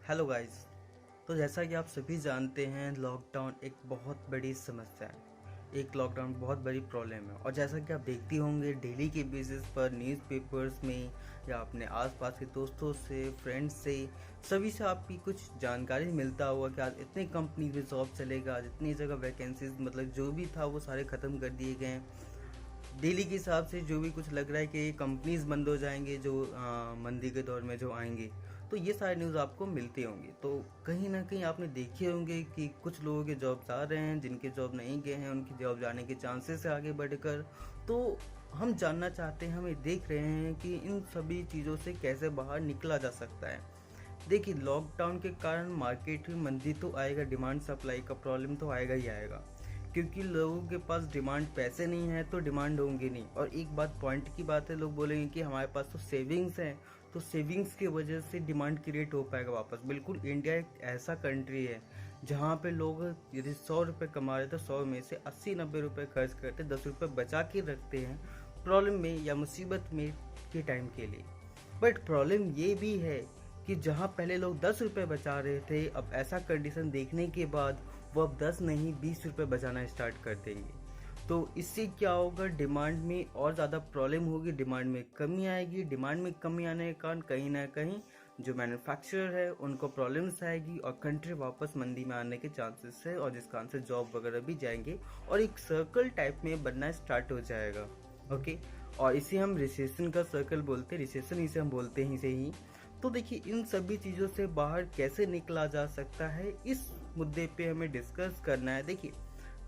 Hello guys. तो जैसा कि आप सभी जानते हैं, लॉकडाउन एक बहुत बड़ी समस्या है। एक लॉकडाउन बहुत बड़ी प्रॉब्लम है और जैसा कि आप देखती होंगे डेली के बेसिस पर न्यूज़पेपर्स में या अपने आसपास के दोस्तों से, फ्रेंड्स से, सभी से आपकी कुछ जानकारी मिलता होगा कि आज इतने कंपनी में जॉब चलेगा, आज इतनी जगह वैकेंसीज मतलब जो भी था वो सारे ख़त्म कर दिए गए हैं। डेली के हिसाब से जो भी कुछ लग रहा है कि कंपनीज बंद हो जाएंगे जो मंदी के दौर में जो आएंगे, तो ये सारे न्यूज़ आपको मिलते होंगे। तो कहीं ना कहीं आपने देखे होंगे कि कुछ लोगों के जॉब जा रहे हैं, जिनके जॉब नहीं गए हैं उनकी जॉब जाने के चांसेस है आगे बढ़कर। तो हम जानना चाहते हैं, हमें देख रहे हैं कि इन सभी चीज़ों से कैसे बाहर निकला जा सकता है। देखिए, लॉकडाउन के कारण मार्केट में मंदी तो आएगा, डिमांड सप्लाई का प्रॉब्लम तो आएगा ही आएगा, क्योंकि लोगों के पास डिमांड पैसे नहीं है तो डिमांड होंगे नहीं। और एक बात पॉइंट की बात है, लोग बोलेंगे कि हमारे पास तो सेविंग्स है, तो सेविंग्स की वजह से डिमांड क्रिएट हो पाएगा वापस। बिल्कुल, इंडिया एक ऐसा कंट्री है जहाँ पे लोग यदि 100 रुपये कमा रहे तो 100 में से 80-90 रुपये खर्च करते, 10 रुपये बचा के रखते हैं प्रॉब्लम में या मुसीबत में के टाइम के लिए। बट प्रॉब्लम ये भी है कि जहाँ पहले लोग 10 रुपये बचा रहे थे, अब ऐसा कंडीशन देखने के बाद वो अब 10 नहीं 20 रुपये बचाना स्टार्ट कर देंगे। तो इससे क्या होगा, डिमांड में और ज़्यादा प्रॉब्लम होगी, डिमांड में कमी आएगी। डिमांड में कमी आने के कारण कहीं ना कहीं जो मैन्युफैक्चरर है उनको प्रॉब्लम्स आएगी और कंट्री वापस मंदी में आने के चांसेस है, और जिस कारण से जॉब वगैरह भी जाएंगे और एक सर्कल टाइप में बनना स्टार्ट हो जाएगा। ओके, और इसे हम रिसेशन का सर्कल बोलते हैं, रिसेशन इसे हम बोलते हैं इसे ही। तो देखिए, इन सभी चीज़ों से बाहर कैसे निकला जा सकता है, इस मुद्दे पे हमें डिस्कस करना है। देखिए,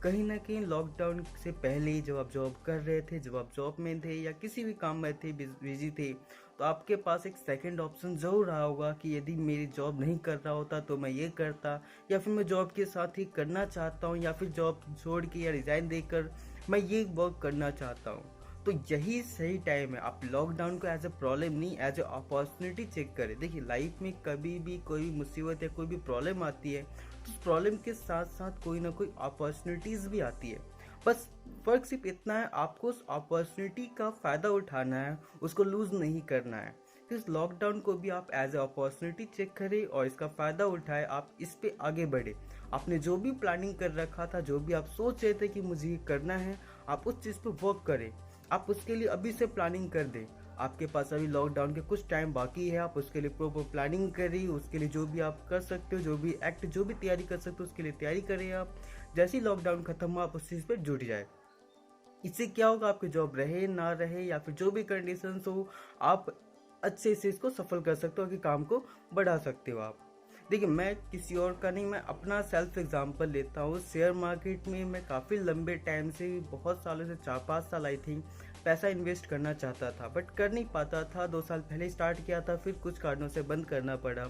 कहीं ना कहीं लॉकडाउन से पहले जब आप जॉब कर रहे थे, जब आप जॉब में थे या किसी भी काम में थे, बिजी थे, तो आपके पास एक सेकंड ऑप्शन जरूर रहा होगा कि यदि मेरी जॉब नहीं कर रहा होता तो मैं ये करता, या फिर मैं जॉब के साथ ही करना चाहता हूँ, या फिर जॉब छोड़ के या रिजाइन देकर मैं ये वर्क करना चाहता हूँ। तो यही सही टाइम है। आप लॉकडाउन को एज ए प्रॉब्लम नहीं, एज ए अपॉर्चुनिटी चेक करें। देखिए, लाइफ में कभी भी कोई भी मुसीबत या कोई भी प्रॉब्लम आती है तो उस प्रॉब्लम के साथ साथ कोई ना कोई अपॉर्चुनिटीज भी आती है। बस फर्क सिर्फ इतना है, आपको उस अपॉर्चुनिटी का फायदा उठाना है, उसको लूज नहीं करना है। तो इस लॉकडाउन को भी आप एज ए अपॉर्चुनिटी चेक करें और इसका फायदा उठाए, आप इस पे आगे बढ़े। आपने जो भी प्लानिंग कर रखा था, जो भी आप सोच रहे थे कि मुझे ये करना है, आप उस चीज़ पे वर्क करें। आप उसके लिए अभी से प्लानिंग कर दें। आपके पास अभी लॉकडाउन के कुछ टाइम बाकी है, आप उसके लिए प्रॉपर प्लानिंग करिए। उसके लिए जो भी आप कर सकते हो, जो भी एक्ट, जो भी तैयारी कर सकते हो, उसके लिए तैयारी करें। आप जैसे ही लॉकडाउन खत्म हो, आप उस चीज़ पर जुट जाए। इससे क्या होगा, आपकी जॉब रहे ना रहे या फिर जो भी कंडीशंस हो, आप अच्छे से इसको सफल कर सकते हो कि काम को बढ़ा सकते हो आप। देखिए, मैं किसी और का नहीं, मैं अपना सेल्फ एग्जांपल लेता हूँ। शेयर मार्केट में मैं काफ़ी लंबे टाइम से, बहुत सालों से, 4-5 साल आई थिंक, पैसा इन्वेस्ट करना चाहता था बट कर नहीं पाता था। 2 साल पहले स्टार्ट किया था, फिर कुछ कारणों से बंद करना पड़ा,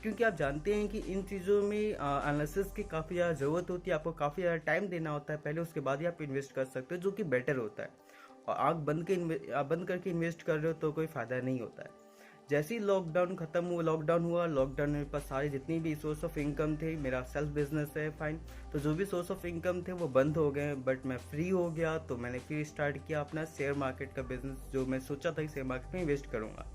क्योंकि आप जानते हैं कि इन चीज़ों में एनालिसिस की काफ़ी ज़्यादा ज़रूरत होती है। आपको काफ़ी ज़्यादा टाइम देना होता है पहले, उसके बाद ही आप इन्वेस्ट कर सकते हो, जो कि बेटर होता है। और आँख बंद करके इन्वेस्ट कर रहे हो तो कोई फ़ायदा नहीं होता है। जैसे ही लॉकडाउन हुआ, लॉकडाउन में मेरे पास सारे जितनी भी सोर्स ऑफ इनकम थे, मेरा सेल्फ बिजनेस है फाइन, तो जो भी सोर्स ऑफ इनकम थे वो बंद हो गए। बट मैं फ्री हो गया, तो मैंने फिर स्टार्ट किया अपना शेयर मार्केट का बिजनेस, जो मैं सोचा था कि शेयर मार्केट में इन्वेस्ट करूंगा।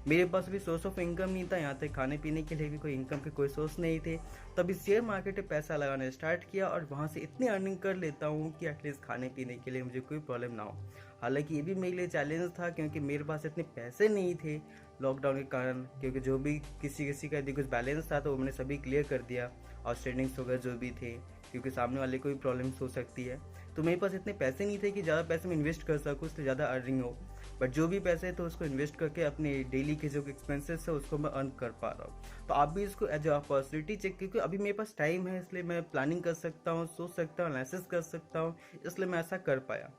मेरे पास भी सोर्स ऑफ इनकम नहीं था, यहाँ तक खाने पीने के लिए भी कोई इनकम के कोई सोर्स नहीं थे। तभी शेयर मार्केट में पैसा लगाना स्टार्ट किया और वहाँ से इतनी अर्निंग कर लेता हूँ कि एटलीस्ट खाने पीने के लिए मुझे कोई प्रॉब्लम ना हो। हालांकि ये भी मेरे लिए चैलेंज था, क्योंकि मेरे पास इतने पैसे नहीं थे लॉकडाउन के कारण, क्योंकि जो भी किसी का यदि कुछ बैलेंस था तो वो मैंने सभी क्लियर कर दिया, आउटस्टैंडिंग्स वगैरह जो भी थे, क्योंकि सामने वाले को भी प्रॉब्लम्स हो सकती है। तो मेरे पास इतने पैसे नहीं थे कि ज़्यादा पैसे में इन्वेस्ट कर सकूँ, उससे ज़्यादा अर्निंग हो। बट जो भी पैसे तो उसको इन्वेस्ट करके अपने डेली के जो एक्सपेंसेस है उसको मैं अर्न कर पा रहा हूँ। तो आप भी इसको एज अ अपॉर्चुनिटी चेक, क्योंकि अभी मेरे पास टाइम है, इसलिए मैं प्लानिंग कर सकता हूँ, सोच सकता हूँ, एनालिसिस कर सकता हूँ, इसलिए मैं ऐसा कर पाया।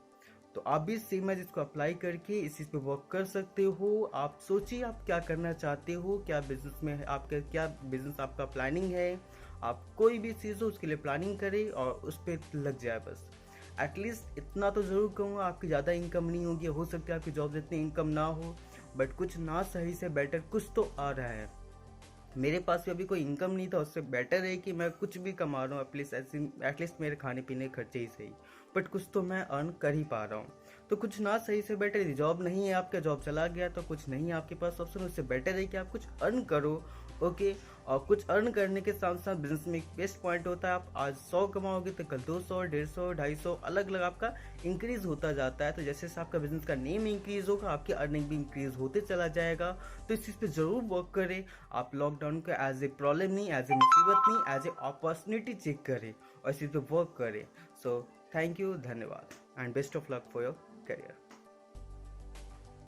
तो आप भी सेम है, जिसको अप्लाई करके इस चीज़ पे वर्क कर सकते हो। आप सोचिए आप क्या करना चाहते हो, क्या बिजनेस में है आपका, क्या बिजनेस आपका प्लानिंग है। आप कोई भी चीज़ हो उसके लिए प्लानिंग करें और उस पर लग जाए बस। एटलीस्ट इतना तो ज़रूर कहूँगा, आपकी ज़्यादा इनकम नहीं होगी, हो सकता है आपकी जॉब जितनी इनकम ना हो, बट कुछ ना सही से बेटर कुछ तो आ रहा है। मेरे पास भी अभी कोई इनकम नहीं था, उससे बेटर है कि मैं कुछ भी कमा रहा हूँ, एटलीस्ट मेरे खाने पीने खर्चे ही सही, बट कुछ तो मैं अर्न कर ही पा रहा हूँ। तो कुछ ना सही से बेटर है, जॉब नहीं है आपका, जॉब चला गया तो कुछ नहीं है आपके पास ऑप्शन, उससे बेटर है कि आप कुछ अर्न करो ओके। और कुछ अर्न करने के साथ साथ बिजनेस में एक बेस्ट पॉइंट होता है, आप आज 100 कमाओगे तो कल 200, 150, 250 अलग अलग आपका इंक्रीज होता जाता है। तो जैसे जैसे आपका बिजनेस का नेम इंक्रीज होगा, आपकी अर्निंग भी इंक्रीज होते चला जाएगा। तो इस चीज़ पे ज़रूर वर्क करें। आप लॉकडाउन को एज ए प्रॉब्लम नहीं, एज ए मुसीबत नहीं, एज ए अपॉर्चुनिटी चेक करें और इस चीज़ पे वर्क करें। सो थैंक यू, धन्यवाद and best of luck for your career.